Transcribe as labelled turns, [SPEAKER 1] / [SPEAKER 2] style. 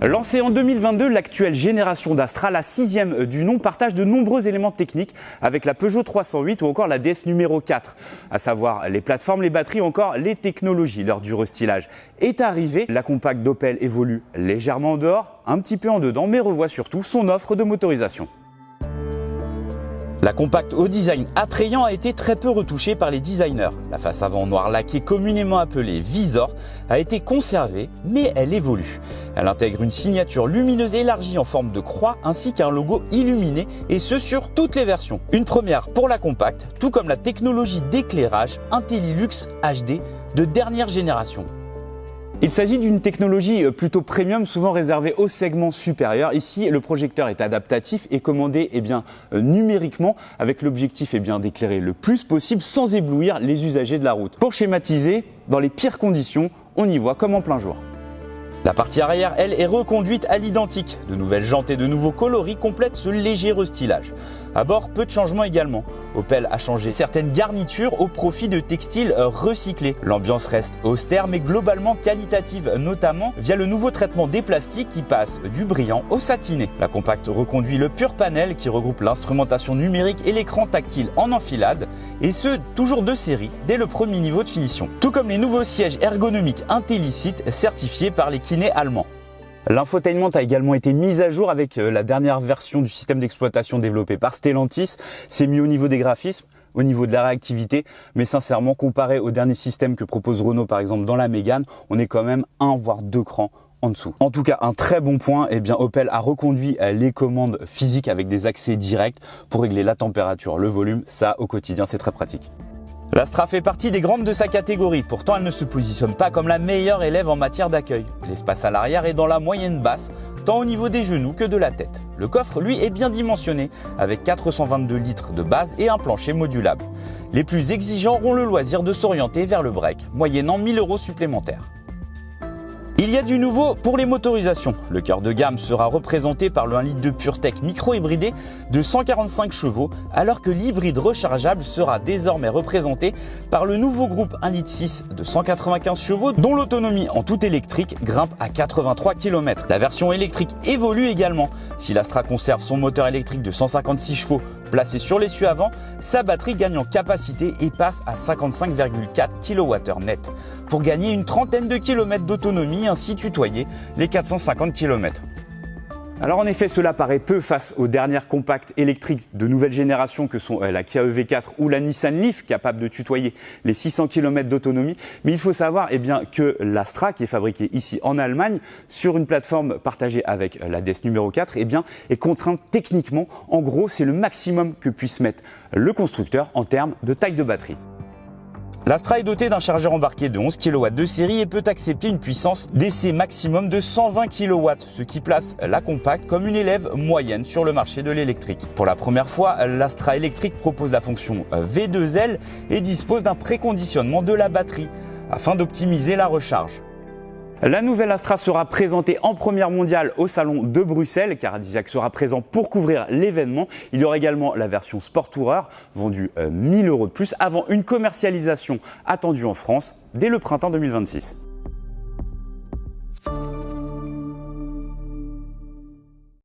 [SPEAKER 1] Lancée en 2022, l'actuelle génération d'Astra, la 6e du nom, partage de nombreux éléments techniques avec la Peugeot 308 ou encore la DS numéro 4, à savoir les plateformes, les batteries ou encore les technologies. L'heure du restylage est arrivée. La compacte d'Opel évolue légèrement en dehors, un petit peu en dedans, mais revoit surtout son offre de motorisation. La compacte au design attrayant a été très peu retouchée par les designers. La face avant noir laquée, communément appelée Visor, a été conservée, mais elle évolue. Elle intègre une signature lumineuse élargie en forme de croix ainsi qu'un logo illuminé, et ce sur toutes les versions. Une première pour la compacte, tout comme la technologie d'éclairage IntelliLux HD de dernière génération. Il s'agit d'une technologie plutôt premium, souvent réservée au segment supérieur. Ici, le projecteur est adaptatif et commandé numériquement avec l'objectif d'éclairer le plus possible sans éblouir les usagers de la route. Pour schématiser, dans les pires conditions, on y voit comme en plein jour. La partie arrière, elle, est reconduite à l'identique. De nouvelles jantes et de nouveaux coloris complètent ce léger restylage. À bord, peu de changements également. Opel a changé certaines garnitures au profit de textiles recyclés. L'ambiance reste austère mais globalement qualitative, notamment via le nouveau traitement des plastiques qui passe du brillant au satiné. La compacte reconduit le Pure Panel qui regroupe l'instrumentation numérique et l'écran tactile en enfilade, et ce, toujours de série, dès le premier niveau de finition. Tout comme les nouveaux sièges ergonomiques IntelliSeat certifiés par les kinés allemands. L'infotainment a également été mis à jour avec la dernière version du système d'exploitation développé par Stellantis. C'est mieux au niveau des graphismes, au niveau de la réactivité, mais sincèrement, comparé au dernier système que propose Renault par exemple dans la Mégane, on est quand même 1 voire 2 crans en dessous. En tout cas, un très bon point, Opel a reconduit les commandes physiques avec des accès directs pour régler la température, le volume, ça au quotidien c'est très pratique. L'Astra fait partie des grandes de sa catégorie, pourtant elle ne se positionne pas comme la meilleure élève en matière d'accueil. L'espace à l'arrière est dans la moyenne basse, tant au niveau des genoux que de la tête. Le coffre, lui, est bien dimensionné, avec 422 litres de base et un plancher modulable. Les plus exigeants auront le loisir de s'orienter vers le break, moyennant 1 000 € supplémentaires. Il y a du nouveau pour les motorisations. Le cœur de gamme sera représenté par le 1 litre de PureTech micro-hybridé de 145 chevaux, alors que l'hybride rechargeable sera désormais représenté par le nouveau groupe 1,6 litre de 195 chevaux, dont l'autonomie en tout électrique grimpe à 83 km. La version électrique évolue également. Si l'Astra conserve son moteur électrique de 156 chevaux placé sur l'essieu avant, sa batterie gagne en capacité et passe à 55,4 kWh net, pour gagner une trentaine de kilomètres d'autonomie, ainsi tutoyer les 450 km. Alors en effet, cela paraît peu face aux dernières compactes électriques de nouvelle génération que sont la Kia EV4 ou la Nissan Leaf, capable de tutoyer les 600 km d'autonomie. Mais il faut savoir que l'Astra, qui est fabriquée ici en Allemagne, sur une plateforme partagée avec la DS numéro 4, est contrainte techniquement. En gros, c'est le maximum que puisse mettre le constructeur en termes de taille de batterie. L'Astra est dotée d'un chargeur embarqué de 11 kW de série et peut accepter une puissance d'essai maximum de 120 kW, ce qui place la compacte comme une élève moyenne sur le marché de l'électrique. Pour la première fois, l'Astra électrique propose la fonction V2L et dispose d'un préconditionnement de la batterie afin d'optimiser la recharge. La nouvelle Astra sera présentée en première mondiale au salon de Bruxelles, car Cadillac sera présent pour couvrir l'événement. Il y aura également la version Sport Tourer, vendue 1 000 € de plus, avant une commercialisation attendue en France dès le printemps 2026.